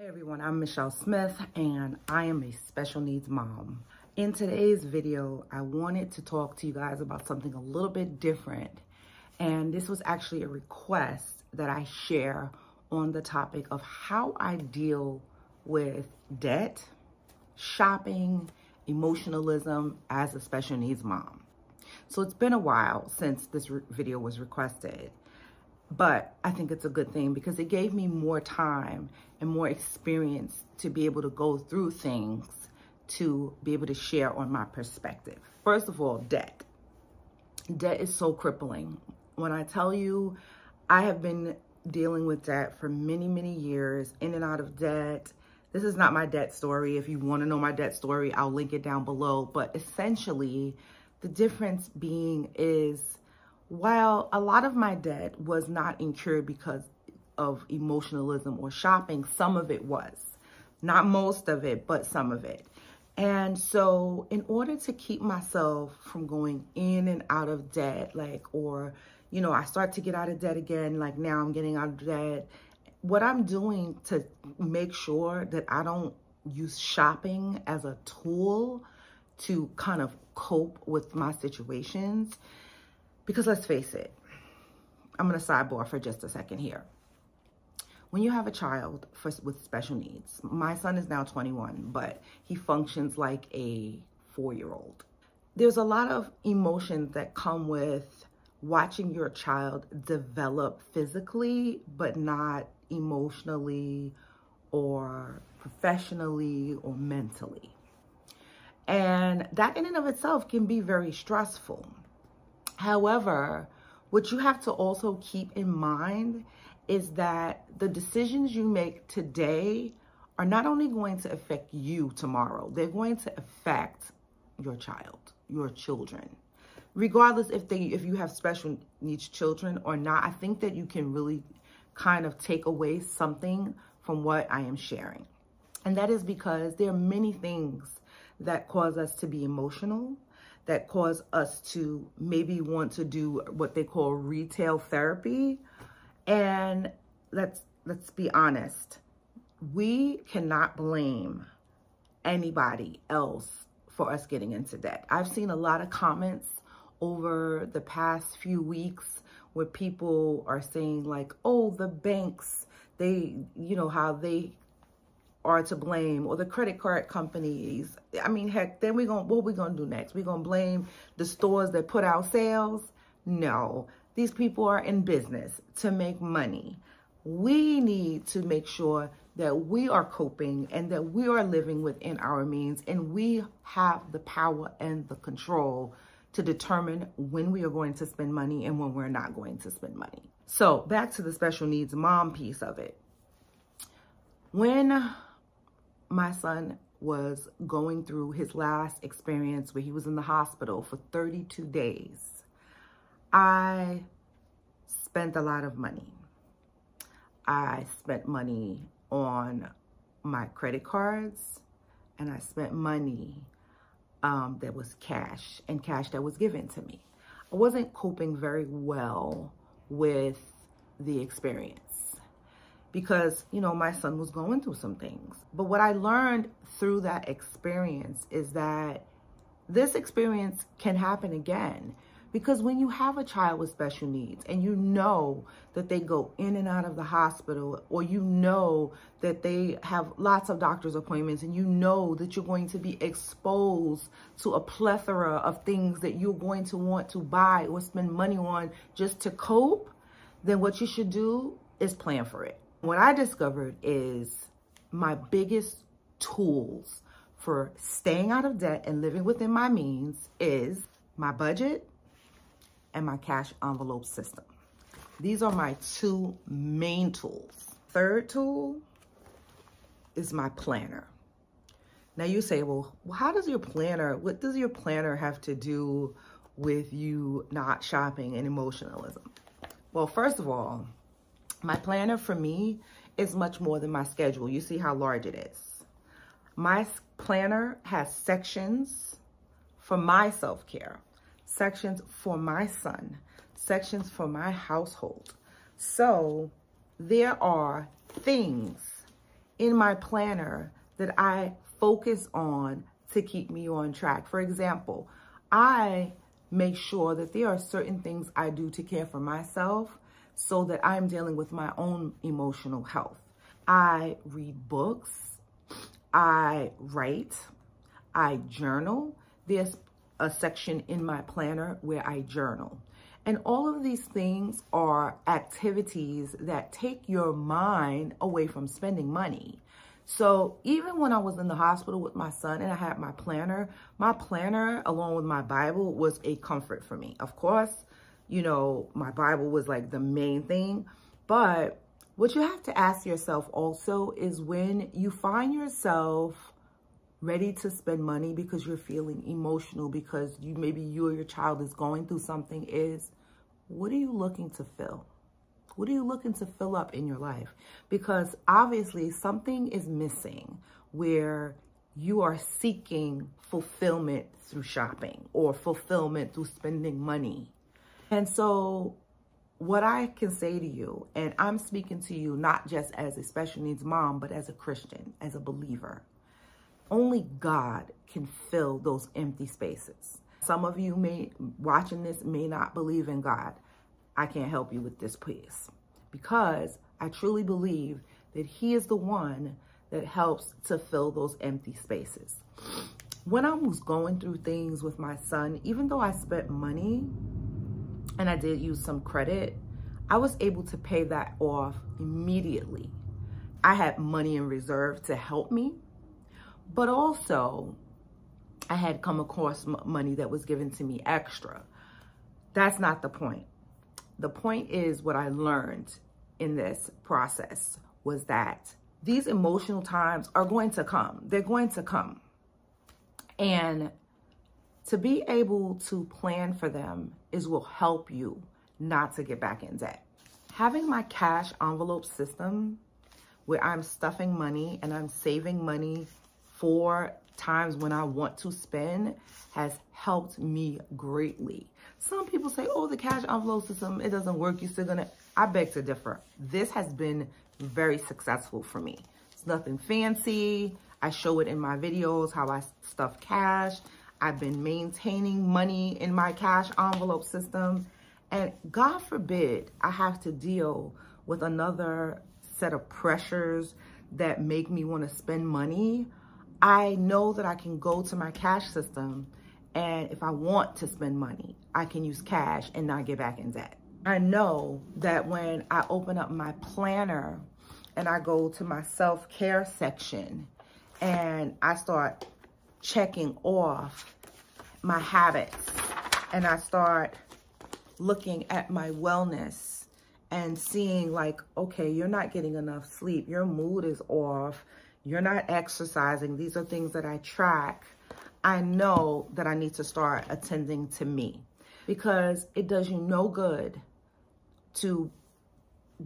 Hey everyone, I'm Michelle Smith and I am a special needs mom. In today's video, I wanted to talk to you guys about something a little bit different. And this was actually a request that I share on the topic of how I deal with debt, shopping, emotionalism as a special needs mom. So it's been a while since this video was requested. But I think it's a good thing because it gave me more time and more experience to be able to go through things, to be able to share on my perspective. First of all, debt. Debt is so crippling. When I tell you, I have been dealing with debt for many, many years, in and out of debt. This is not my debt story. If you want to know my debt story, I'll link it down below. But essentially, the difference being is, while a lot of my debt was not incurred because of emotionalism or shopping, some of it was. Not most of it, but some of it. And so in order to keep myself from going in and out of debt, I start to get out of debt again, like now I'm getting out of debt. What I'm doing to make sure that I don't use shopping as a tool to kind of cope with my situations. Because let's face it, I'm going to sidebar for just a second here. When you have a child with special needs, my son is now 21, but he functions like a 4-year-old. There's a lot of emotions that come with watching your child develop physically, but not emotionally or professionally or mentally. And that in and of itself can be very stressful. However, what you have to also keep in mind is that the decisions you make today are not only going to affect you tomorrow, they're going to affect your child, your children. Regardless if you have special needs children or not, I think that you can really kind of take away something from what I am sharing. And that is because there are many things that cause us to be emotional, that cause us to maybe want to do what they call retail therapy. And let's be honest, we cannot blame anybody else for us getting into debt. I've seen a lot of comments over the past few weeks where people are saying like, oh, the banks, how they are to blame, or the credit card companies. I mean, heck, then what we gonna do next? We gonna blame the stores that put out sales? No, these people are in business to make money. We need to make sure that we are coping and that we are living within our means, and we have the power and the control to determine when we are going to spend money and when we're not going to spend money. So back to the special needs mom piece of it. When my son was going through his last experience where he was in the hospital for 32 days, I spent a lot of money. I spent money on my credit cards, and I spent money that was cash, and cash that was given to me. I wasn't coping very well with the experience, because, my son was going through some things. But what I learned through that experience is that this experience can happen again. Because when you have a child with special needs and you know that they go in and out of the hospital, or you know that they have lots of doctor's appointments, and you know that you're going to be exposed to a plethora of things that you're going to want to buy or spend money on just to cope, then what you should do is plan for it. What I discovered is my biggest tools for staying out of debt and living within my means is my budget and my cash envelope system. These are my two main tools. Third tool is my planner. Now you say, well, what does your planner have to do with you not shopping and emotionalism? Well, first of all, my planner for me is much more than my schedule. You see how large it is. My planner has sections for my self-care, sections for my son, sections for my household. So there are things in my planner that I focus on to keep me on track. For example, I make sure that there are certain things I do to care for myself so that I'm dealing with my own emotional health. I read books, I write, I journal. There's a section in my planner where I journal. And all of these things are activities that take your mind away from spending money. So even when I was in the hospital with my son and I had my planner along with my Bible was a comfort for me. Of course, you know, my Bible was like the main thing, but what you have to ask yourself also is when you find yourself ready to spend money because you're feeling emotional, because maybe you or your child is going through something, is what are you looking to fill? What are you looking to fill up in your life? Because obviously something is missing where you are seeking fulfillment through shopping or fulfillment through spending money. And so what I can say to you, and I'm speaking to you not just as a special needs mom, but as a Christian, as a believer, only God can fill those empty spaces. Some of you watching this may not believe in God. I can't help you with this, please, because I truly believe that He is the one that helps to fill those empty spaces. When I was going through things with my son, even though I spent money and I did use some credit, I was able to pay that off immediately. I had money in reserve to help me, but also I had come across money that was given to me extra. That's not the point. The point is what I learned in this process was that these emotional times are going to come. They're going to come. And to be able to plan for them will help you not to get back in debt. Having my cash envelope system where I'm stuffing money and I'm saving money for times when I want to spend has helped me greatly. Some people say, oh, the cash envelope system, it doesn't work. You're still gonna, I beg to differ. This has been very successful for me. It's nothing fancy. I show it in my videos, how I stuff cash. I've been maintaining money in my cash envelope system. And God forbid I have to deal with another set of pressures that make me want to spend money. I know that I can go to my cash system, and if I want to spend money, I can use cash and not get back in debt. I know that when I open up my planner and I go to my self-care section and I start checking off my habits and I start looking at my wellness and seeing like, okay, you're not getting enough sleep, your mood is off, you're not exercising. These are things that I track. I know that I need to start attending to me, because it does you no good to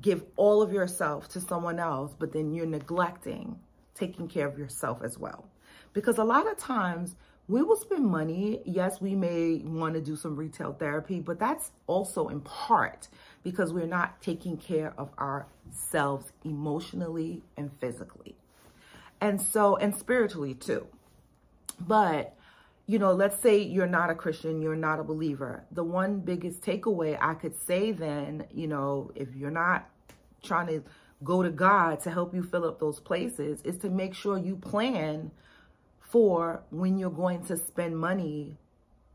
give all of yourself to someone else, but then you're neglecting taking care of yourself as well. Because a lot of times we will spend money. Yes, we may want to do some retail therapy, but that's also in part because we're not taking care of ourselves emotionally and physically. And so, and spiritually too. But, you know, let's say you're not a Christian, you're not a believer. The one biggest takeaway I could say then, you know, if you're not trying to go to God to help you fill up those places, is to make sure you plan for when you're going to spend money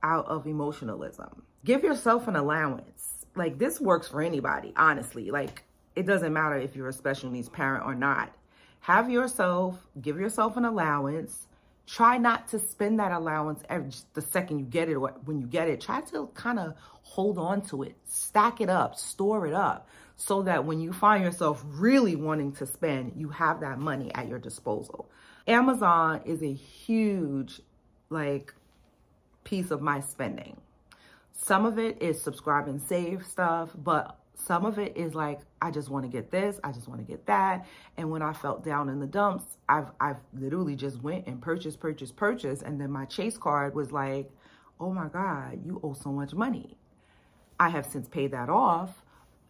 out of emotionalism. Give yourself an allowance. Like, this works for anybody, honestly. Like, it doesn't matter if you're a special needs parent or not. Give yourself an allowance. Try not to spend that allowance the second you get it, or when you get it. Try to kind of hold on to it, stack it up, store it up, so that when you find yourself really wanting to spend, you have that money at your disposal. Amazon is a huge, like, piece of my spending. Some of it is subscribe and save stuff, but some of it is like, I just want to get this, I just want to get that. And when I felt down in the dumps, I've literally just went and purchased. And then my Chase card was like, oh my God, you owe so much money. I have since paid that off,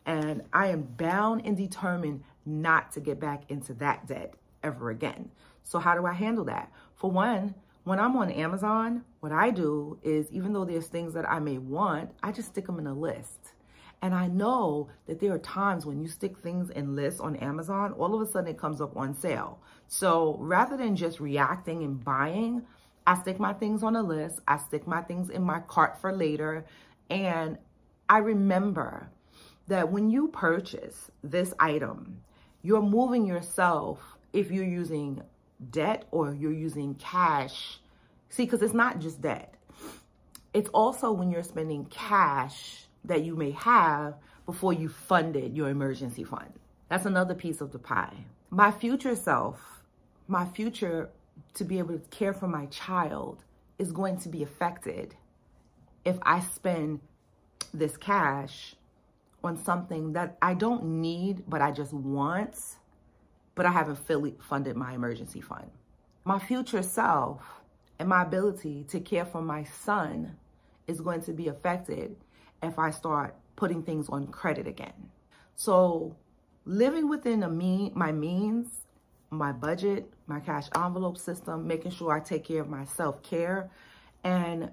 and I am bound and determined not to get back into that debt ever again. So how do I handle that? For one, when I'm on Amazon, what I do is, even though there's things that I may want, I just stick them in a list. And I know that there are times when you stick things in lists on Amazon, all of a sudden it comes up on sale. So rather than just reacting and buying, I stick my things on a list. I stick my things in my cart for later. And I remember that when you purchase this item, you're moving yourself, if you're using debt or you're using cash. See, because it's not just debt. It's also when you're spending cash that you may have before you funded your emergency fund. That's another piece of the pie. My future self, my future to be able to care for my child is going to be affected if I spend this cash on something that I don't need, but I just want, but I haven't fully funded my emergency fund. My future self and my ability to care for my son is going to be affected if I start putting things on credit again. So living within my means, my budget, my cash envelope system, making sure I take care of my self-care, and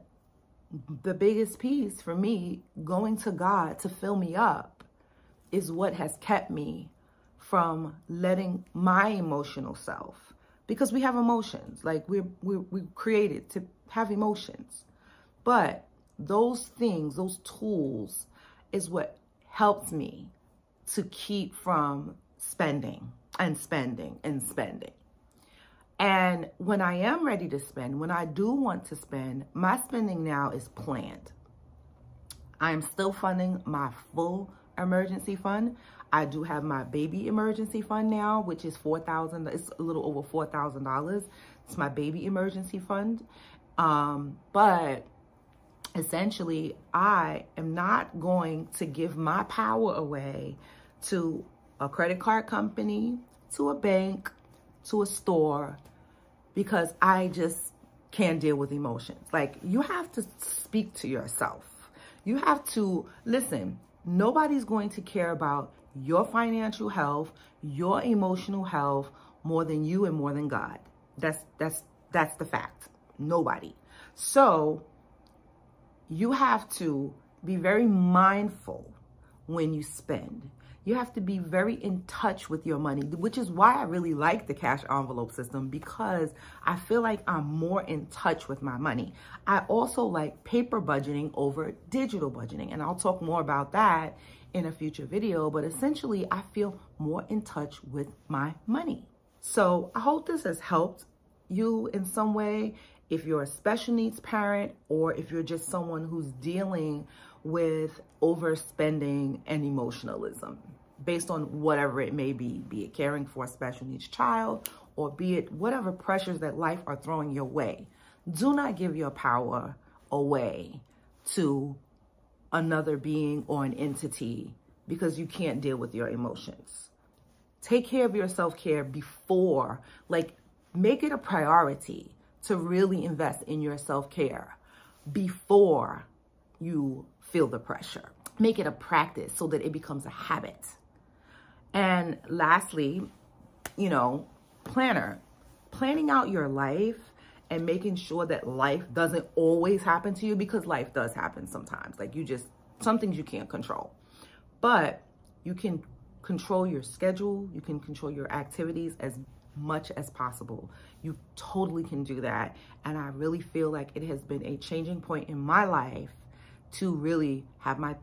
the biggest piece for me, going to God to fill me up, is what has kept me from letting my emotional self, because we have emotions, like we're created to have emotions, but those things, those tools is what helps me to keep from spending and spending and spending. And when I am ready to spend, when I do want to spend, my spending now is planned. I am still funding my full emergency fund. I do have my baby emergency fund now, which is $4,000. It's a little over $4,000. It's my baby emergency fund. But essentially, I am not going to give my power away to a credit card company, to a bank, to a store, because I just can't deal with emotions. Like, you have to speak to yourself. You have to listen. Nobody's going to care about your financial health, your emotional health more than you and more than God. That's the fact. Nobody. So you have to be very mindful when you spend. You have to be very in touch with your money, which is why I really like the cash envelope system, because I feel like I'm more in touch with my money. I also like paper budgeting over digital budgeting, and I'll talk more about that in a future video, but essentially I feel more in touch with my money. So I hope this has helped you in some way. If you're a special needs parent, or if you're just someone who's dealing with overspending and emotionalism, based on whatever it may be it caring for a special needs child, or be it whatever pressures that life are throwing your way. Do not give your power away to another being or an entity because you can't deal with your emotions. Take care of your self-care before, like, make it a priority to really invest in your self-care before you feel the pressure. Make it a practice so that it becomes a habit. And lastly, planning out your life and making sure that life doesn't always happen to you, because life does happen sometimes. Like, some things you can't control, but you can control your schedule. You can control your activities as much as possible. You totally can do that. And I really feel like it has been a changing point in my life to really have my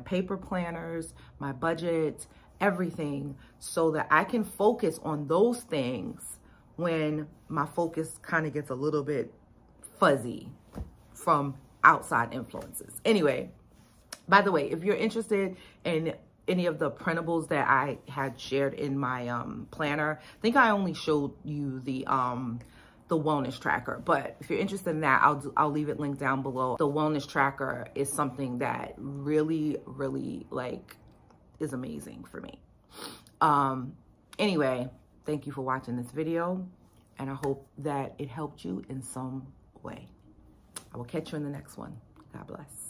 paper planners, my budget, everything, so that I can focus on those things when my focus kind of gets a little bit fuzzy from outside influences. Anyway, by the way, if you're interested in any of the printables that I had shared in my planner, I think I only showed you the wellness tracker, but if you're interested in that, I'll leave it linked down below. The wellness tracker is something that really, really, like, is amazing for me. Anyway, thank you for watching this video, and I hope that it helped you in some way. I will catch you in the next one. God bless.